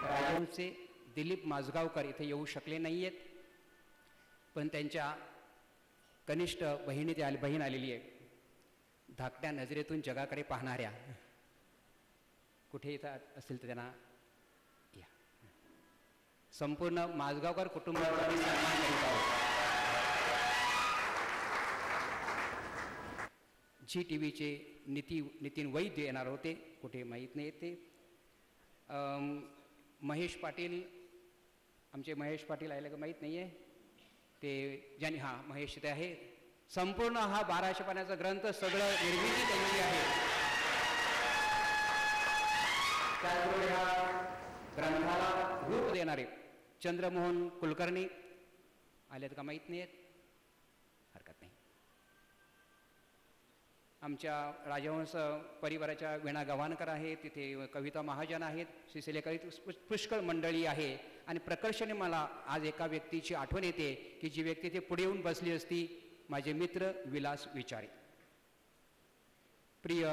राजहंसचे दिलीप माझगावकर इथे येऊ शकले नाही आहेत, पण त्यांच्या कनिष्ठ बहीण आलेली आहे. धाकट्या नजरेतून जगाकडे पाहणाऱ्या, कुठे इथं असतील तर त्यांना या. संपूर्ण माझगावकर कुटुंबाचा मी सन्मान करीत आहोत. झी टी व्हीचे नितीन वैद्य येणार होते, कुठे माहीत नाही ते. महेश पाटील, आमचे महेश पाटील आले का माहीत नाही आहे ते, ज्यांनी हां महेश ते आहे. संपूर्ण हा 1200 पानाचा ग्रंथ सगळं निर्मिती केलेली आहे. त्याचबरोबर ह्या ग्रंथाला रूप देणारे चंद्रमोहन कुलकर्णी आलेत का माहीत नाही आहेत, हरकत नाही. आमच्या राजहंस परिवाराच्या वीणा गव्हाणकर आहेत, तिथे कविता महाजन आहेत, श्रीशैलेकरी पुष्कळ मंडळी आहे. आणि प्रकर्षाने मला आज एका व्यक्तीची आठवण येते की जी व्यक्ती ते पुढे येऊन बसली असती, माझे मित्र विलास विचारे. प्रिय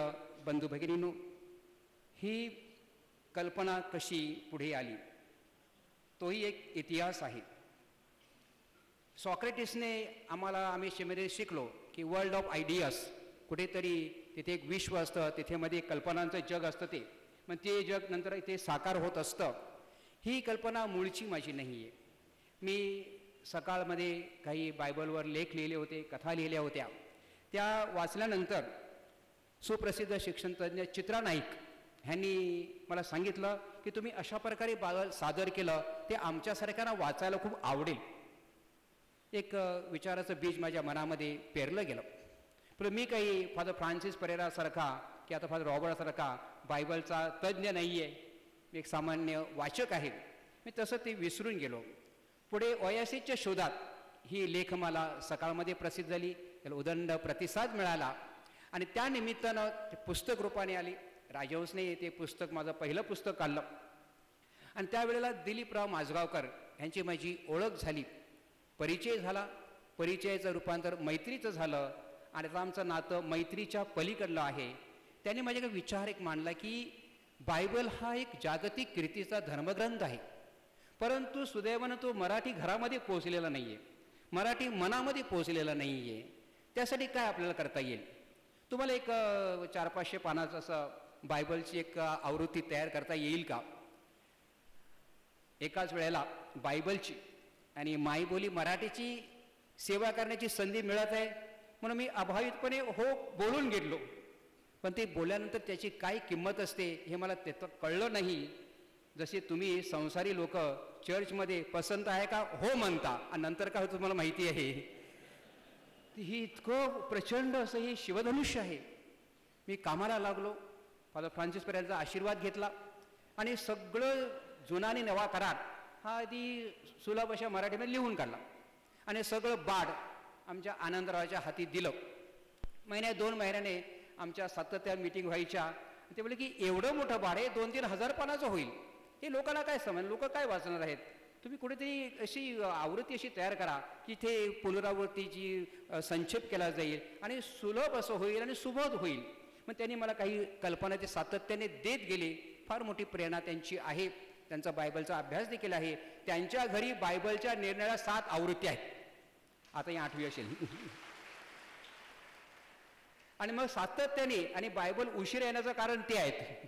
बंधू भगिनींनो, ही कल्पना कशी पुढे आली तोही एक इतिहास आहे. सॉक्रेटिसने आम्ही शिमेरे शिकलो की वर्ल्ड ऑफ आयडियाज, कुठेतरी तिथे एक विश्व असतं, तिथे मध्ये कल्पनांचं जग असतं, ते मग ते जग नंतर इथे साकार होत असतं. ही कल्पना मूळची माझी नाही आहे. मी सकाळमध्ये काही बायबलवर लेख लिहिले होते, कथा लिहिल्या होत्या. त्या वाचल्यानंतर सुप्रसिद्ध शिक्षणतज्ञ चित्रा नाईक ह्यांनी मला सांगितलं की तुम्ही अशा प्रकारे बायबल सादर केलं ते आमच्यासारख्यांना वाचायला खूप आवडेल. एक विचाराचं बीज माझ्या मनामध्ये पेरलं गेलं. पण मी काही फादर फ्रान्सिस परेरासारखा की आता फादर रॉबर्टसारखा बायबलचा तज्ज्ञ नाही आहे, मी एक सामान्य वाचक आहे. मी तसं ते विसरून गेलो. पुढे ओएसिसच्या शोधात ही लेखमाला सकाळमध्ये प्रसिद्ध झाली, त्याला उदंड प्रतिसाद मिळाला आणि त्या निमित्तानं ते पुस्तक रूपाने आली. राजहंसने ते पुस्तक माझं पहिलं पुस्तक काढलं आणि त्यावेळेला दिलीपराव माझगावकर यांची माझी ओळख झाली, परिचय झाला. परिचयाचं रूपांतर मैत्रीचं झालं आणि आता आमचं नातं मैत्रीच्या पलीकडलं आहे. त्यांनी माझ्याकडे विचार एक मांडला की बायबल हा एक जागतिक कीर्तीचा धर्मग्रंथ आहे, परंतु सुदैवानं तो मराठी घरामध्ये पोहोचलेला नाही आहे, मराठी मनामध्ये पोहोचलेला नाही आहे. त्यासाठी काय आपल्याला करता येईल? तुम्हाला एक 400-500 पानाचं असं बायबलची एक आवृत्ती तयार करता येईल का? एकाच वेळेला बायबलची आणि मायबोली मराठीची सेवा करण्याची संधी मिळत आहे म्हणून मी अभावितपणे हो बोलून गेलो. पण ते बोलल्यानंतर त्याची काय किंमत असते हे मला त्याचं कळलं नाही. जसे तुम्ही संसारी लोक चर्चमध्ये पसंत आहे का हो म्हणता आणि नंतर काय होतं तुम्हाला माहिती आहे. ही इतकं प्रचंड असं हे शिवधनुष्य आहे. मी कामाला लागलो, फादर फ्रान्सिस परेरांचा आशीर्वाद घेतला आणि सगळं जुना आणि नवा करार हा आधी सुलभ अशा मराठीमध्ये लिहून काढला आणि सगळं बाड आमच्या आनंदरावाच्या हाती दिलं. 2 महिन्याने आमच्या सातत्याने मीटिंग व्हायच्या. ते बोलले की एवढं मोठं बाड आहे 2-3 हजार पानाचं होईल, हे लोकांना काय समज, लोक काय वाचणार आहेत, तुम्ही कुठेतरी अशी आवृत्ती अशी तयार करा की ते पुनरावृत्तीची संक्षेप केला जाईल आणि सुलभ असं होईल आणि सुबोध होईल. मग त्यांनी मला काही कल्पना ते सातत्याने देत गेले. फार मोठी प्रेरणा त्यांची आहे. त्यांचा बायबलचा अभ्यास देखील आहे. त्यांच्या घरी बायबलच्या निरनिराळ्या 7 आवृत्त्या आहेत. आता ही 8वी असेल. आणि मग सातत्याने आणि बायबल उशीर येण्याचं कारण ते आहेत.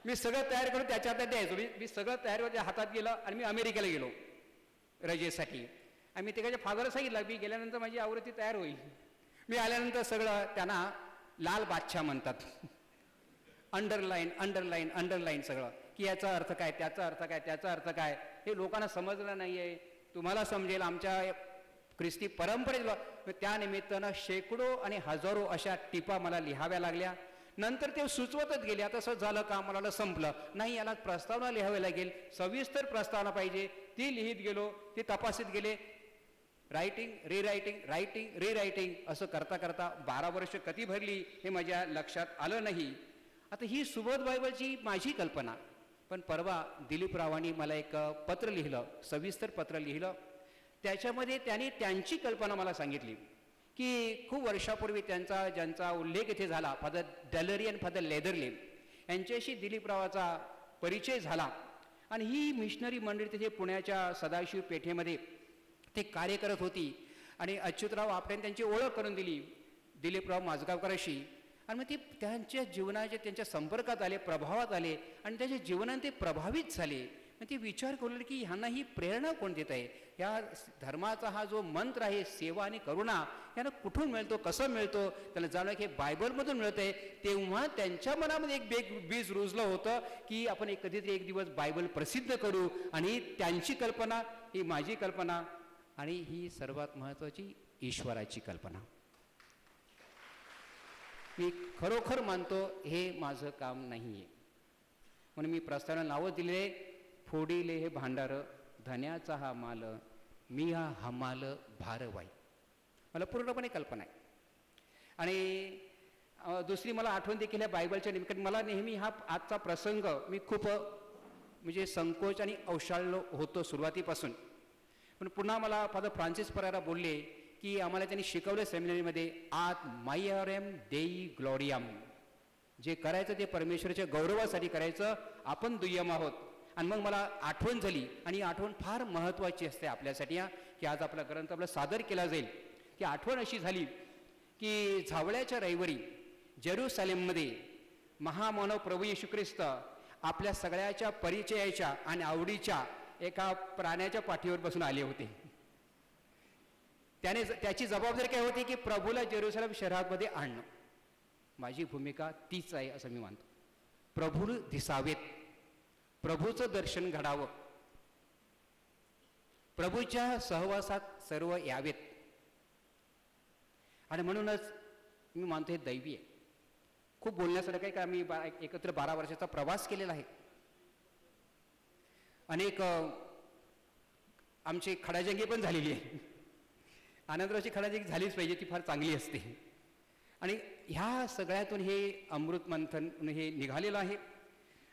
मी सगळं तयार करून त्याच्या हातात द्यायचो. मी सगळं तयार हातात गेलं आणि मी अमेरिकेला गेलो रजेसाठी. आणि मी तिकडच्या फादर सांगितलं मी गेल्यानंतर माझी आवृत्ती तयार होईल. मी आल्यानंतर सगळं त्यांना लाल बादशाह म्हणतात, अंडरलाईन अंडरलाईन अंडरलाईन सगळं, की याचा अर्थ काय, त्याचा अर्थ काय, त्याचा अर्थ काय, हे लोकांना समजलं नाही आहे. तुम्हाला समजेल आमच्या ख्रिस्ती परंपरेत. त्या निमित्तानं शेकडो आणि हजारो अशा टिपा मला लिहाव्या लागल्या. नंतर ते सुचवतच गेले. आता असं झालं का मला संपलं नाही, याला प्रस्तावना लिहावी लागेल, सविस्तर प्रस्तावना पाहिजे. ती लिहित गेलो, ती तपासीत गेले. रायटिंग रिरायटिंग रायटिंग रिरायटिंग असं करता करता 12 वर्ष कधी भरली हे माझ्या लक्षात आलं नाही. आता ही सुबोध बायबलची माझी कल्पना. पण परवा दिलीपरावांनी मला एक पत्र लिहिलं, सविस्तर पत्र लिहिलं. त्याच्यामध्ये त्यांनी त्यांची कल्पना मला सांगितली की खूप वर्षापूर्वी ज्यांचा उल्लेख इथे झाला, फादर डॅलरी आणि फादर लेदरले यांच्याशी दिलीपरावाचा परिचय झाला. आणि ही मिशनरी मंडळी तिथे पुण्याच्या सदाशिव पेठेमध्ये ते कार्य करत होती. आणि अच्युतराव आपट्याने त्यांची ओळख करून दिली दिलीपराव माझगावकरांशी. आणि मग ते त्यांच्या जीवनाचे त्यांच्या संपर्कात आले, प्रभावात आले आणि त्याच्या जीवनाने ते प्रभावित झाले. मग ते विचार करू लागले की ह्यांना ही प्रेरणा कोण देत आहे? ह्या धर्माचा हा जो मंत्र आहे सेवा आणि करुणा, ह्यांना कुठून मिळतो, कसं मिळतो? त्याला जाणं की हे बायबलमधून मिळत आहे. तेव्हा त्यांच्या मनामध्ये एक बीज रुजलं होतं की आपण कधीतरी एक दिवस बायबल प्रसिद्ध करू. आणि त्यांची कल्पना ही माझी कल्पना आणि ही सर्वात महत्त्वाची ईश्वराची कल्पना. मी खरोखर मानतो हे माझं काम नाही आहे. म्हणून मी प्रस्तावना नावं दिले, फोडिले हे भांडार, धन्याचा हा माल, मी हा हमाल भारवाई. मला पूर्णपणे कल्पना आहे. आणि दुसरी मला आठवण देखील ह्या बायबलच्या निमित्ताने मला नेहमी हा आजचा प्रसंग मी खूप म्हणजे संकोच आणि औशाळलो होतो सुरुवातीपासून. पण पुन्हा मला फादर फ्रान्सिस परेरा बोलले की आम्हाला त्यांनी शिकवलं सेमिनरीमध्ये, आत मायरम देई ग्लोरियम, जे करायचं ते परमेश्वराच्या गौरवासाठी करायचं, आपण दुय्यम आहोत. आणि मग मला आठवण झाली, आणि आठवण फार महत्त्वाची असते आपल्यासाठी की आज आपला ग्रंथ आपला सादर केला जाईल. की आठवण अशी झाली की झावळ्याच्या रविवारी जेरुसलेममध्ये महामानव प्रभू येशू ख्रिस्त आपल्या सगळ्याच्या परिचयाच्या आणि आवडीच्या एका प्राण्याच्या पाठीवर बसून आले होते. त्याची जबाबदारी काय होती की प्रभूला जेरुसलेम शहरामध्ये आणणं. माझी भूमिका तीच आहे असं मी मानतो. प्रभू दिसावेत, प्रभूचं दर्शन घडावं, प्रभूच्या सहवासात सर्व यावेत. आणि म्हणूनच मी मानतो हे दैवी आहे. खूप बोलण्यासारखं आहे का, आम्ही एकत्र 12 वर्षाचा प्रवास केलेला आहे. अनेक आमची खडाजंगी पण झालेली आहे. आनंदरावची खडाजंगी झालीच पाहिजे, ती फार चांगली असते. आणि ह्या सगळ्यातून हे अमृत मंथन हे निघालेलं आहे.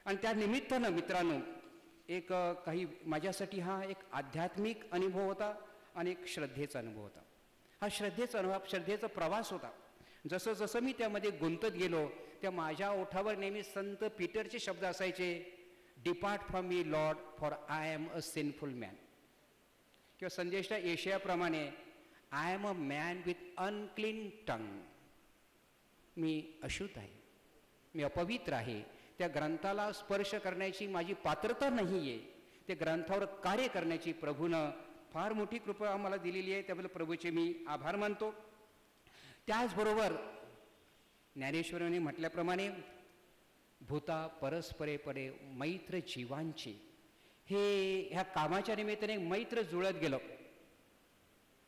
आणि त्या निमित्तानं मित्रांनो एक काही माझ्यासाठी हा एक आध्यात्मिक अनुभव होता आणि एक श्रद्धेचा अनुभव होता. हा श्रद्धेचा अनुभव, श्रद्धेचा प्रवास होता. जसं जसं मी त्यामध्ये गुंतत गेलो त्या माझ्या ओठावर नेहमी संत पीटरचे शब्द असायचे, depart from me lord for I am a sinful man. किंवा संदेशा येशयाप्रमाणे I am a man with unclean tongue. मी अशुद्ध आहे, मी अपवित्र आहे. त्या ग्रंथाला स्पर्श करण्याची माझी पात्रता नाही आहे. त्या ग्रंथावर कार्य करण्याची प्रभूनं फार मोठी कृपा आम्हाला दिलेली आहे. त्याबद्दल प्रभूचे मी आभार मानतो. त्याचबरोबर ज्ञानेश्वरांनी म्हटल्याप्रमाणे भूता परस्परे पडे मैत्र जीवांची, हे ह्या कामाच्या निमित्ताने मैत्र जुळत गेलं.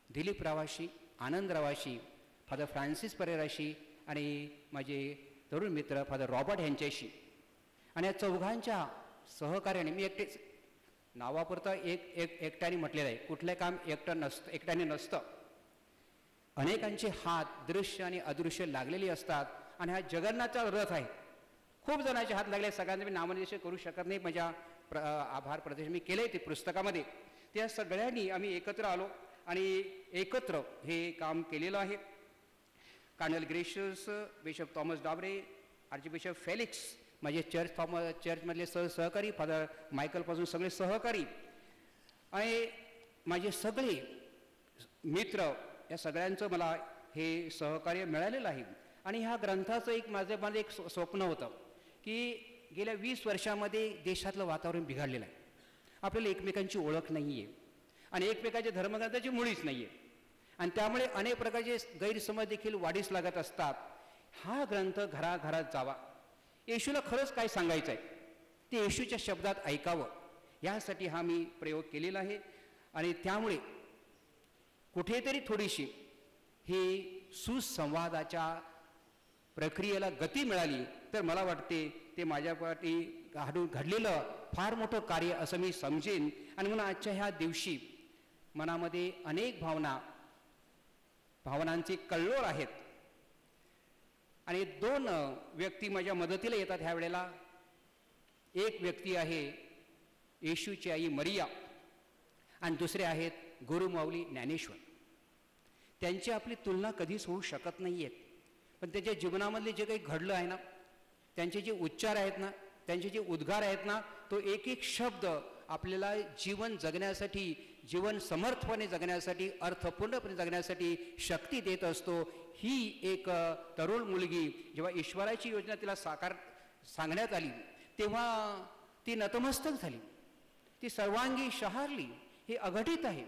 दिलीपरावाशी, आनंदरावाशी, फादर फ्रान्सिस परेराशी आणि माझे तरुण मित्र फादर रॉबर्ट यांच्याशी. आणि या चौघांच्या सहकार्याने मी एकटेच नावापुरता एकट्याने म्हटलेलं आहे. कुठलं काम एकट्याने नसतं. अनेकांचे हात दृश्य आणि अदृश्य लागलेली असतात. आणि हा जगन्नाथचा रथ आहे. खूप जणांचे हात लागले, सगळ्यांना मी नामनिर्देशन करू शकत नाही. माझ्या आभार प्रदेश मी केले ते पुस्तकामध्ये. त्या सगळ्यांनी आम्ही एकत्र आलो आणि एकत्र हे काम केलेलं आहे. Colonel Gracias, bishop Thomas Dabre, archbishop Felix, माझे चर्चमधले सहकारी, फादर मायकलपासून सगळे सहकारी आणि माझे सगळे मित्र, या सगळ्यांचं मला हे सहकार्य मिळालेलं आहे. आणि ह्या ग्रंथाचं माझं एक स्वप्न होतं की गेल्या 20 वर्षामध्ये देशातलं वातावरण बिघडलेलं आहे. आपल्याला एकमेकांची ओळख नाही आहे आणि एकमेकांच्या धर्मग्रंथाची मुळीच नाही आहे. आणि त्यामुळे अनेक प्रकारचे गैरसमज देखील वाढीस लागत असतात. हा ग्रंथ घराघरात जावा. येशूला खरंच काय सांगायचं आहे ते येशूच्या शब्दात ऐकावं, यासाठी हा मी प्रयोग केलेला आहे. आणि त्यामुळे कुठेतरी थोडीशी ही सुसंवादाच्या प्रक्रियेला गती मिळाली तर मला वाटते ते माझ्यासाठी घडलेलं फार मोठं कार्य असं मी समजेन. आणि म्हणून आजच्या ह्या दिवशी मनामध्ये अनेक भावनांचे कल्लोळ आहेत. आणि 2 व्यक्ती माझ्या मदतीला येतात ह्या वेळेला. एक व्यक्ती आहे येशूची आई मरिया आणि दुसरे आहेत गुरुमाऊली ज्ञानेश्वर. त्यांची आपली तुलना कधीच होऊ शकत नाही आहेत. पण त्याच्या जीवनामधले जे काही घडलं आहे ना, त्यांचे जे उच्चार आहेत ना, त्यांचे जे उद्गार आहेत ना, तो एक एक शब्द आपल्याला जीवन जगण्यासाठी, जीवन समर्थपणे जगण्यासाठी, अर्थपूर्णपणे जगण्यासाठी शक्ती देत असतो. ही एक तरुण मुलगी जेव्हा ईश्वराची योजना तिला सांगण्यात आली तेव्हा ती नतमस्तक झाली, ती सर्वांगी शहारली. हे अघटित आहे,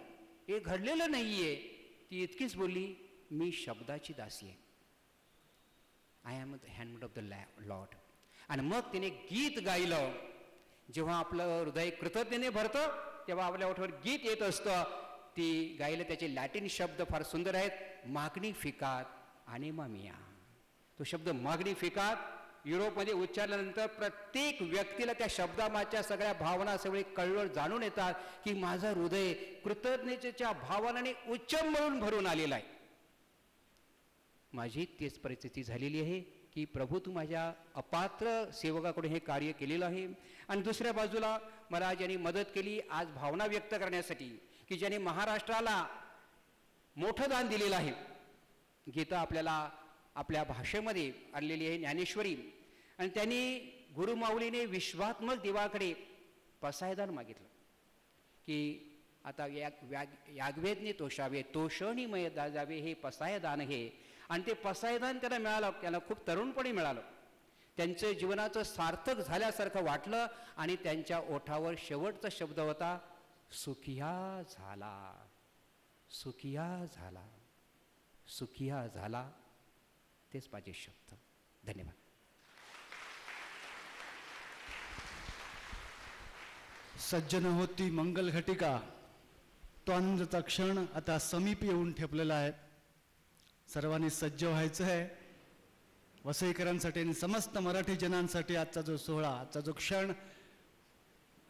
हे घडलेलं नाही आहे. ती इतकीच बोलली, मी शब्दाची दासी आहे. I am the hand of the Lord. आणि मग तिने गीत गायलं. जेव्हा आपलं हृदय कृतज्ञतेने भरतं तेव्हा आपल्या ओठावर गीत येत असतं. ती गायलं. त्याचे लॅटिन शब्द फार सुंदर आहेत. मॅग्निफिकात अनिमा मिया. तो शब्द मॅग्निफिकात युरोपमध्ये उच्चारल्यानंतर प्रत्येक व्यक्तीला त्या शब्दामागच्या सगळ्या भावना सगळे कळवळ जाणून येतात की माझं हृदय कृतज्ञतेच्या भावनाने उच्चंबळून भरून आलेलं आहे. माझी तेच परिस्थिती झालेली आहे की प्रभू तू माझ्या अपात्र सेवकाकडून हे कार्य केलेलं आहे. आणि दुसऱ्या बाजूला मला ज्यांनी मदत केली आज भावना व्यक्त करण्यासाठी, की ज्यांनी महाराष्ट्राला मोठं दान दिलेलं आहे. गीता आपल्याला आपल्या भाषेमध्ये आणलेली आहे, ज्ञानेश्वरी. आणि त्यांनी गुरुमाऊलीने विश्वात्मक देवाकडे पसायदान मागितलं की आता याग्वेदने तोषावे, तोषणीमय जावे, हे पसायदान हे. आणि ते पसायदान त्यांना मिळालं. त्यांना खूप तरुणपणी मिळालं. त्यांचं जीवनाचं सार्थक झाल्यासारखं वाटलं. आणि त्यांच्या ओठावर शेवटचा शब्द होता, सुखिया झाला, सुखिया झाला, सुखिया झाला. तेच माझे शब्द. धन्यवाद. सज्जन होती मंगल घटिका. तो आनंदाचा क्षण आता समीप येऊन ठेपलेला आहे. सर्वांनी सज्ज व्हायचं आहे. वसईकरांसाठी आणि समस्त मराठी जनांसाठी आजचा जो सोहळा, आजचा जो क्षण,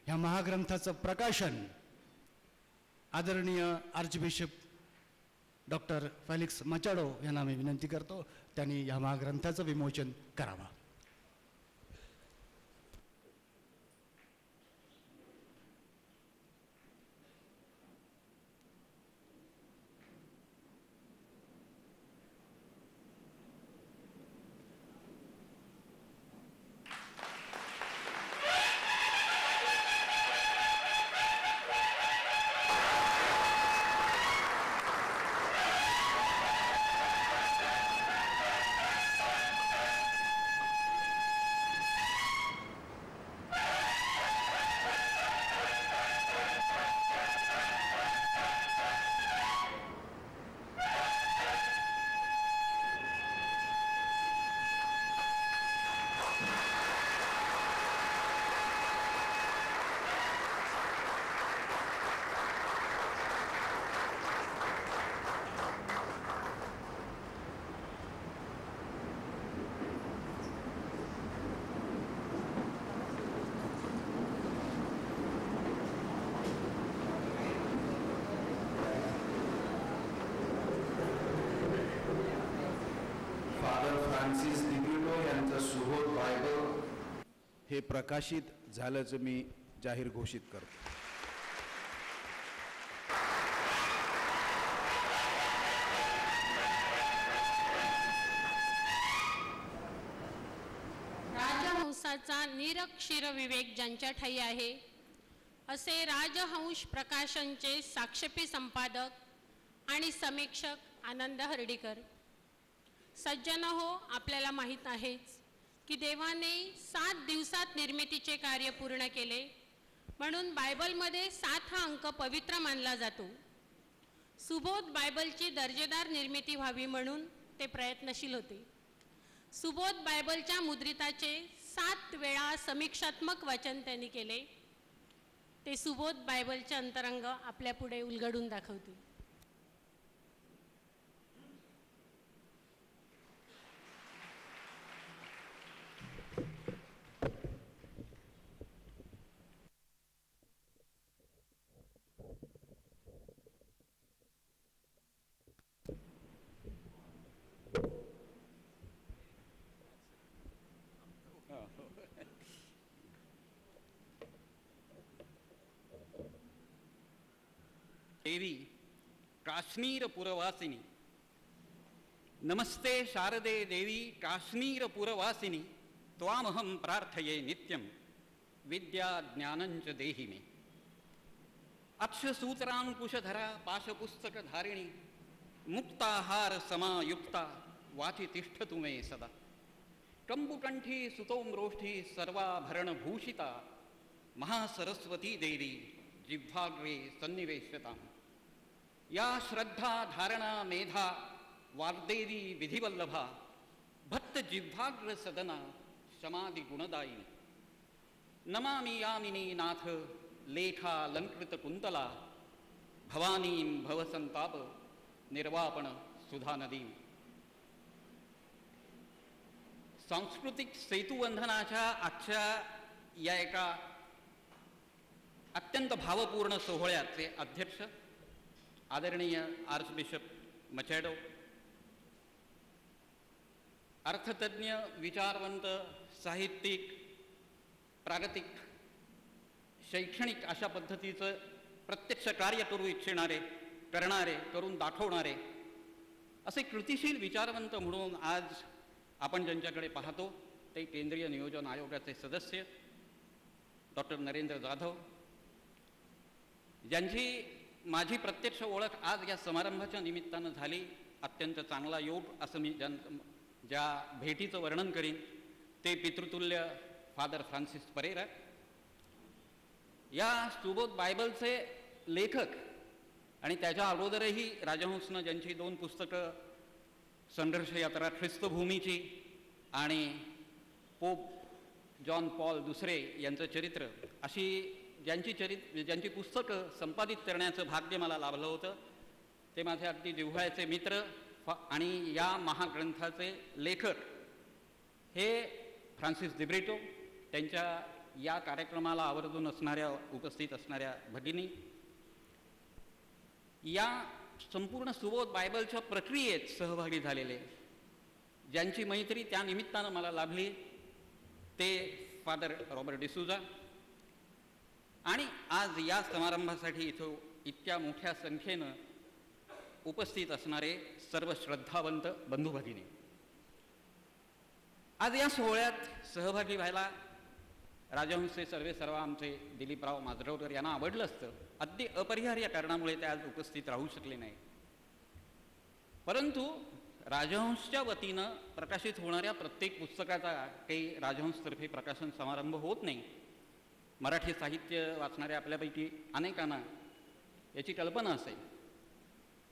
ह्या महाग्रंथाचं प्रकाशन आदरणीय आर्चबिशप डॉक्टर फेलिक्स मचाडो यांना मी विनंती करतो, त्यांनी ह्या महाग्रंथाचं विमोचन करावं. फ्रान्सिस दिब्रिटो यांचं सुबोध बायबल हे प्रकाशित झाल्याचं मी जाहीर घोषित करतो. राजहंसाचा निरक्षीर विवेक ज्यांच्या ठाई आहे असे राजहंस प्रकाशनचे साक्षेपी संपादक आणि समीक्षक आनंद हर्डीकर. सज्जन हो, आपल्याला माहीत आहेच की देवाने 7 दिवसात निर्मितीचे कार्य पूर्ण केले, म्हणून बायबलमध्ये 7 हा अंक पवित्र मानला जातो. सुबोध बायबलची दर्जेदार निर्मिती व्हावी म्हणून ते प्रयत्नशील होते. सुबोध बायबलच्या मुद्रिताचे 7 वेळा समीक्षात्मक वाचन त्यांनी केले. ते सुबोध बायबलचे अंतरंग आपल्या पुढे उलगडून दाखवते. देवी काश्मीर पुरवासिनी, नमस्ते शारदे देवी काश्मीर पुरवासिनी, त्वामहं प्रार्थये नित्यं. विद्या ज्ञानंच देहि मे. अक्षसूत्रांकुशधरा पाशपुस्तक धारिणी मुक्ताहार समायुक्ता वाचि तिष्ठतु मे सदा. कंबुकंठी सुतोम्रोष्ठी सर्वाभरणभूषिता महासरस्वती देवी जिह्वाग्रे सन्निवेश्यताम्. या श्रद्धा धारणा मेधा वाग्देवी विधिवल्लभा भक्त जिह्वाग्र सदना समाधि गुणदायिनी. नमामि यामिनी नाथ लेखालंकृत कुंतला भवानीं भवसंताप निर्वापण सुधा नदीम. सांस्कृतिक सेतुबंधनाच्या आजच्या या एका अत्यंत भावपूर्ण सोहळ्याचे अध्यक्ष आदरणीय आर्चबिशप मचॅडो, अर्थतज्ञ, विचारवंत, साहित्यिक, प्रागतिक, शैक्षणिक अशा पद्धतीचं प्रत्यक्ष कार्य करू इच्छिणारे, करून दाखवणारे असे कृतिशील विचारवंत म्हणून आज आपण ज्यांच्याकडे पाहतो ते केंद्रीय नियोजन आयोगाचे सदस्य डॉक्टर नरेंद्र जाधव, ज्यांची माझी प्रत्यक्ष ओळख आज या समारंभाच्या निमित्तानं झाली. अत्यंत चांगला योग असं मी ज्या भेटीचं वर्णन करीन ते पितृतुल्य फादर फ्रान्सिस परेरा, या सुबोध बायबलचे लेखक आणि त्याच्या अगोदरही राजहंसनं ज्यांची 2 पुस्तकं संघर्ष यात्रा ख्रिस्तभूमीची आणि पोप जॉन पॉल दुसरे यांचं चरित्र अशी ज्यांची पुस्तकं संपादित करण्याचं भाग्य मला लाभलं होतं ते माझे अगदी जिव्हाळ्याचे मित्र आणि या महाग्रंथाचे लेखक हे फ्रान्सिस दिब्रिटो, त्यांच्या या कार्यक्रमाला आवर्जून उपस्थित असणाऱ्या भगिनी, या संपूर्ण सुबोध बायबलच्या प्रक्रियेत सहभागी झालेले, ज्यांची मैत्री त्या निमित्तानं मला लाभली ते फादर रॉबर्ट डिसूजा, आणि आज या समारंभासाठी इथं इतक्या मोठ्या संख्येनं उपस्थित असणारे सर्व श्रद्धावंत बंधू भगिनी. आज या सोहळ्यात सहभागी व्हायला राजहंसचे सर्व आमचे दिलीपराव माजगावकर यांना आवडलं असतं. अगदी अपरिहार्य कारणामुळे ते आज उपस्थित राहू शकले नाही. परंतु राजहंसच्या वतीनं प्रकाशित होणाऱ्या प्रत्येक पुस्तकाचा काही राजहंसतर्फे प्रकाशन समारंभ होत नाही. मराठी साहित्य वाचणाऱ्या आपल्यापैकी अनेकांना याची कल्पना असेल.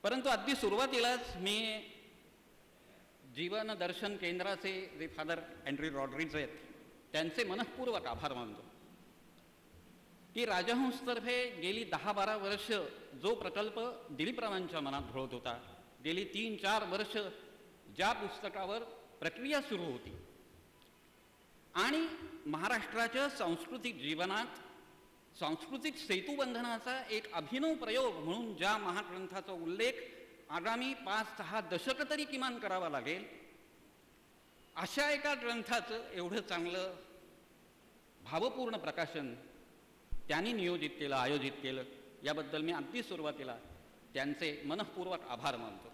परंतु अगदी सुरुवातीलाच मी जीवन दर्शन केंद्राचे जे फादर अँड्री रॉड्रिग्ज आहेत त्यांचे मनःपूर्वक आभार मानतो की राजहंसतर्फे गेली 10-12 वर्ष जो प्रकल्प दिलीपरावांच्या मनात घोळत होता, गेली 3-4 वर्ष ज्या पुस्तकावर प्रक्रिया सुरू होती आणि महाराष्ट्राच्या सांस्कृतिक जीवनात सांस्कृतिक सेतुबंधनाचा एक अभिनव प्रयोग म्हणून ज्या महाग्रंथाचा उल्लेख आगामी 5-6 दशक तरी किमान करावा लागेल, अशा एका ग्रंथाचं एवढं चांगलं भावपूर्ण प्रकाशन त्यांनी नियोजित केलं, आयोजित केलं, याबद्दल मी अगदी सुरुवातीला त्यांचे मनःपूर्वक आभार मानतो.